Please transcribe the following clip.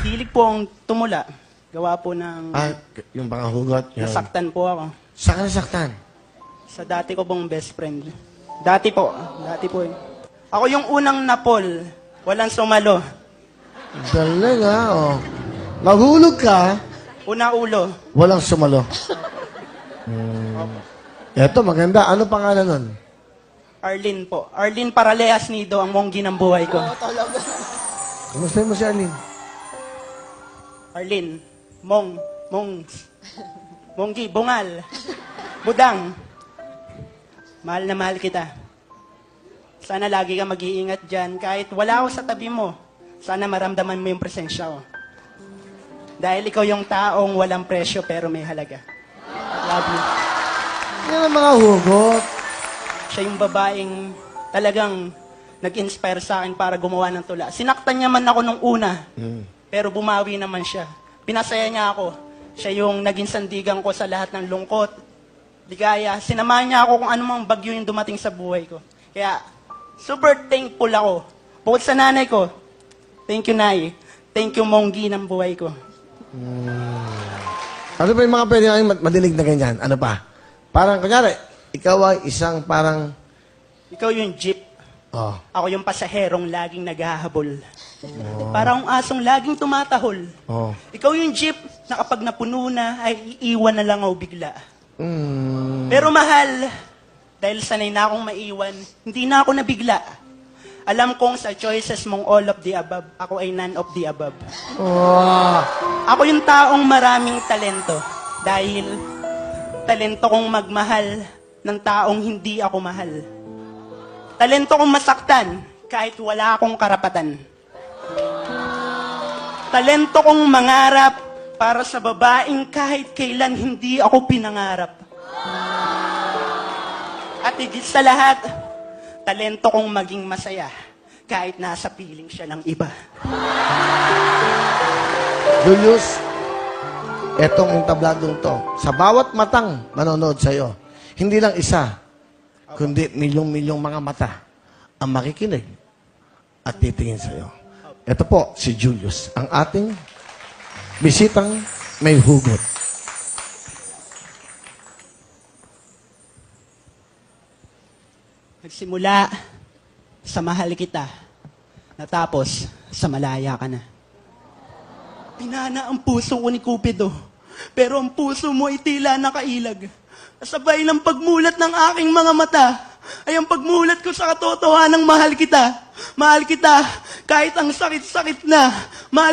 Hilig po ang tumula. Gawa po ng Yung mga hugot. Yung... nasaktan po ako. Saan ka nasaktan? Sa dati ko pong best friend. Dati po eh. Ako yung unang napol. Walang sumalo. Talaga, oh. Nahulog ka, Una ulo. walang sumalo. Eto, maganda. Ano pangalan nun? Arlene po. Arlene Paraleas Nido, ang monggi ng buhay ko. Kumusta mo si Arlene? Arlene. Monggi, bungal. Budang. Mahal na mahal kita. Sana lagi ka mag-iingat dyan. Kahit wala ako sa tabi mo, sana maramdaman mo yung presensya ko. Dahil ikaw yung taong walang presyo pero may halaga. Love you. Yan ang mga hugot. Siya yung babaeng talagang nag-inspire sa akin para gumawa ng tula. Sinaktan niya man ako nung una, pero bumawi naman siya. Pinasaya niya ako. Siya yung naging sandigan ko sa lahat ng lungkot, ligaya. Sinamahan niya ako kung anumang bagyo yung dumating sa buhay ko. Kaya, super thankful ako. Bukod sa nanay ko, thank you, Nay. Thank you, Monggi ng buhay ko. Ano pa yung mga pwede namin madinig na ganyan? Ano pa? Parang, kunyari, ikaw ay isang parang... Ikaw yung jeep. Oh. Ako yung pasaherong laging naghahabol. Parang asong laging tumatahol. Oh. Ikaw yung jeep na kapag napuno na, ay iiwan na lang ako bigla. Mm. Pero mahal, dahil sanay na akong maiwan, hindi na ako nabigla. Alam kong sa choices mong all of the above, ako ay none of the above. Oh. Ako yung taong maraming talento. Dahil talento kong magmahal ng taong hindi ako mahal. Talento kong masaktan kahit wala akong karapatan. Talento kong mangarap para sa babaeng kahit kailan hindi ako pinangarap. At higit sa lahat, talento kong maging masaya kahit nasa piling siya ng iba. Julius, etong entabladong to, sa bawat matang manonood sa'yo, hindi lang isa, kundi milyong-milyong mga mata ang makikinig at titingin sa'yo. Ito po, si Julius, ang ating bisitang may hugot. Nagsimula sa mahal kita, natapos sa malaya ka na. Pinana ang puso ko ni Cupido, pero ang puso mo ay tila nakailag. Kasabay ng pagmulat ng aking mga mata, ay ang pagmulat ko sa katotohanang mahal kita. Mahal kita kahit ang sakit-sakit na. Mahal